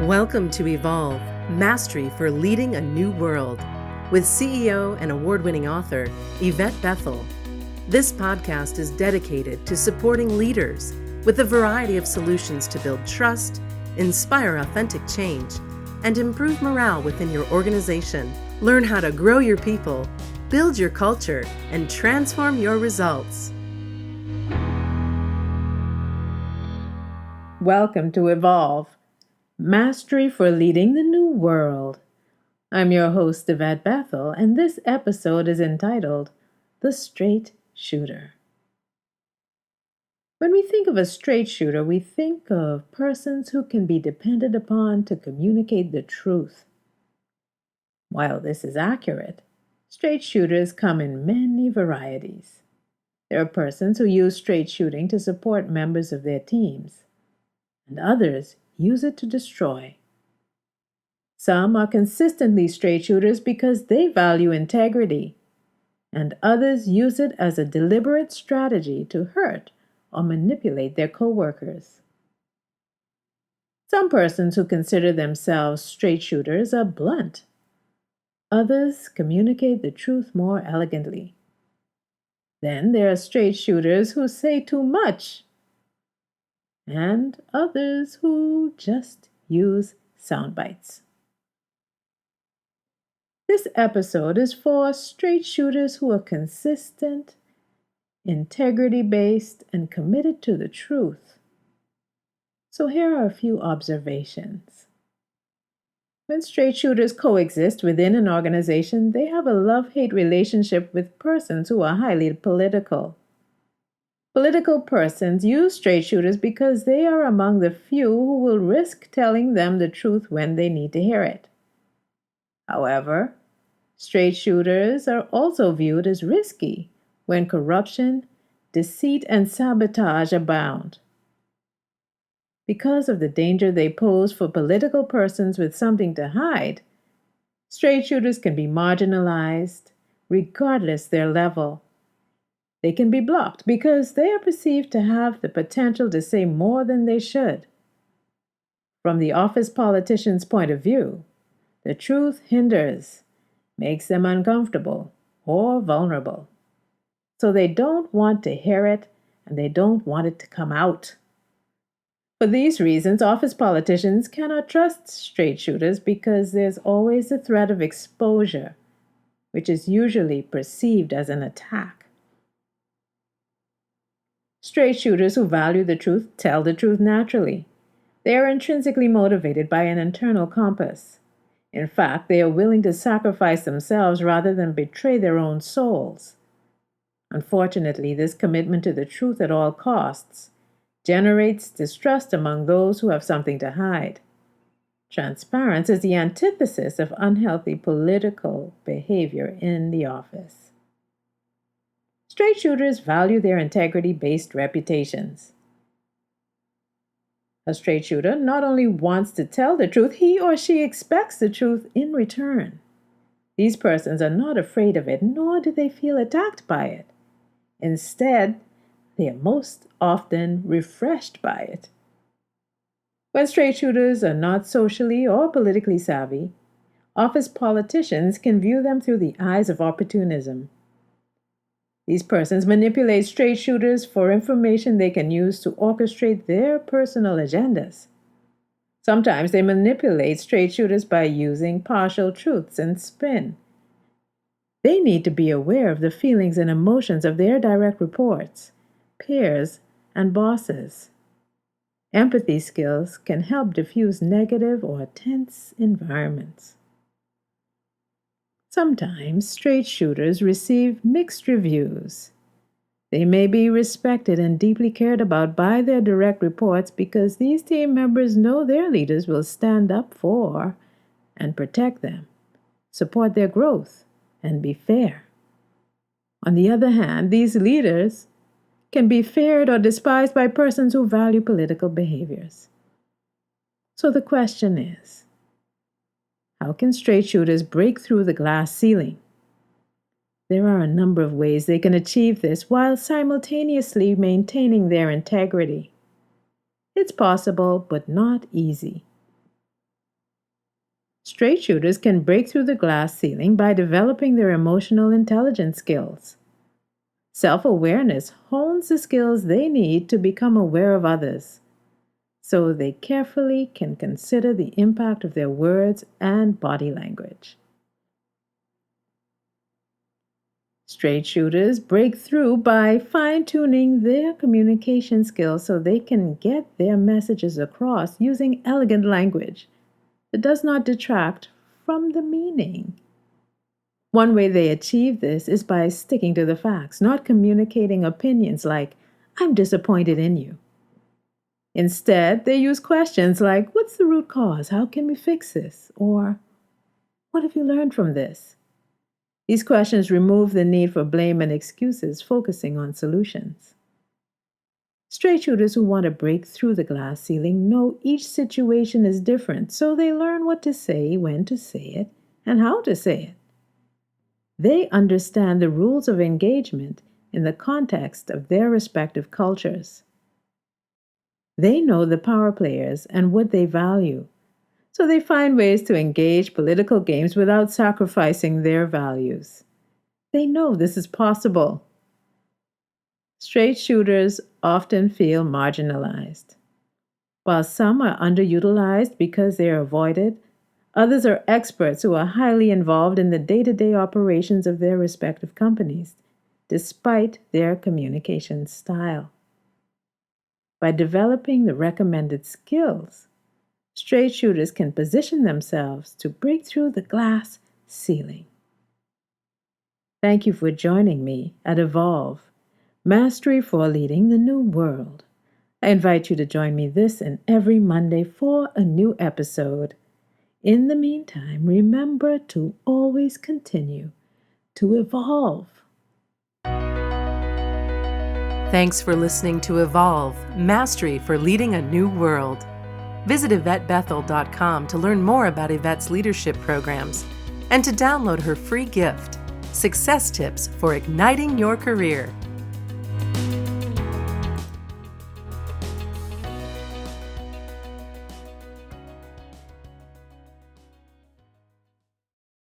Welcome to Evolve, Mastery for Leading a New World, with CEO and award-winning author Yvette Bethel. This podcast is dedicated to supporting leaders with a variety of solutions to build trust, inspire authentic change, and improve morale within your organization. Learn how to grow your people, build your culture, and transform your results. Welcome to Evolve, Mastery for Leading the New World. I'm your host, Yvette Bethel, and this episode is entitled The Straight Shooter. When we think of a straight shooter, we think of persons who can be depended upon to communicate the truth. While this is accurate, straight shooters come in many varieties. There are persons who use straight shooting to support members of their teams, and others use it to destroy. Some are consistently straight shooters because they value integrity, and others use it as a deliberate strategy to hurt or manipulate their coworkers. Some persons who consider themselves straight shooters are blunt. Others communicate the truth more elegantly. Then there are straight shooters who say too much, and others who just use sound bites. This episode is for straight shooters who are consistent, integrity-based, and committed to the truth. So here are a few observations. When straight shooters coexist within an organization, they have a love-hate relationship with persons who are highly political. Political persons use straight shooters because they are among the few who will risk telling them the truth when they need to hear it. However, straight shooters are also viewed as risky when corruption, deceit, and sabotage abound. Because of the danger they pose for political persons with something to hide, straight shooters can be marginalized regardless their level. They can be blocked because they are perceived to have the potential to say more than they should. From the office politician's point of view, the truth hinders, makes them uncomfortable or vulnerable. So they don't want to hear it, and they don't want it to come out. For these reasons, office politicians cannot trust straight shooters because there's always the threat of exposure, which is usually perceived as an attack. Straight shooters who value the truth tell the truth naturally. They are intrinsically motivated by an internal compass. In fact, they are willing to sacrifice themselves rather than betray their own souls. Unfortunately, this commitment to the truth at all costs generates distrust among those who have something to hide. Transparency is the antithesis of unhealthy political behavior in the office. Straight shooters value their integrity-based reputations. A straight shooter not only wants to tell the truth, he or she expects the truth in return. These persons are not afraid of it, nor do they feel attacked by it. Instead, they are most often refreshed by it. When straight shooters are not socially or politically savvy, office politicians can view them through the eyes of opportunism. These persons manipulate straight shooters for information they can use to orchestrate their personal agendas. Sometimes they manipulate straight shooters by using partial truths and spin. They need to be aware of the feelings and emotions of their direct reports, peers, and bosses. Empathy skills can help diffuse negative or tense environments. Sometimes straight shooters receive mixed reviews. They may be respected and deeply cared about by their direct reports because these team members know their leaders will stand up for and protect them, support their growth, and be fair. On the other hand, these leaders can be feared or despised by persons who value political behaviors. So the question is, how can straight shooters break through the glass ceiling? There are a number of ways they can achieve this while simultaneously maintaining their integrity. It's possible, but not easy. Straight shooters can break through the glass ceiling by developing their emotional intelligence skills. Self-awareness hones the skills they need to become aware of others, so they carefully can consider the impact of their words and body language. Straight shooters break through by fine-tuning their communication skills so they can get their messages across using elegant language that does not detract from the meaning. One way they achieve this is by sticking to the facts, not communicating opinions like, "I'm disappointed in you." Instead, they use questions like, "What's the root cause? How can we fix this?" Or, "What have you learned from this?" These questions remove the need for blame and excuses, focusing on solutions. Straight shooters who want to break through the glass ceiling know each situation is different, so they learn what to say, when to say it, and how to say it. They understand the rules of engagement in the context of their respective cultures. They know the power players and what they value, so they find ways to engage political games without sacrificing their values. They know this is possible. Straight shooters often feel marginalized. While some are underutilized because they are avoided, others are experts who are highly involved in the day-to-day operations of their respective companies, despite their communication style. By developing the recommended skills, straight shooters can position themselves to break through the glass ceiling. Thank you for joining me at Evolve, Mastery for Leading the New World. I invite you to join me this and every Monday for a new episode. In the meantime, remember to always continue to evolve. Thanks for listening to Evolve, Mastery for Leading a New World. Visit YvetteBethel.com to learn more about Yvette's leadership programs and to download her free gift, Success Tips for Igniting Your Career.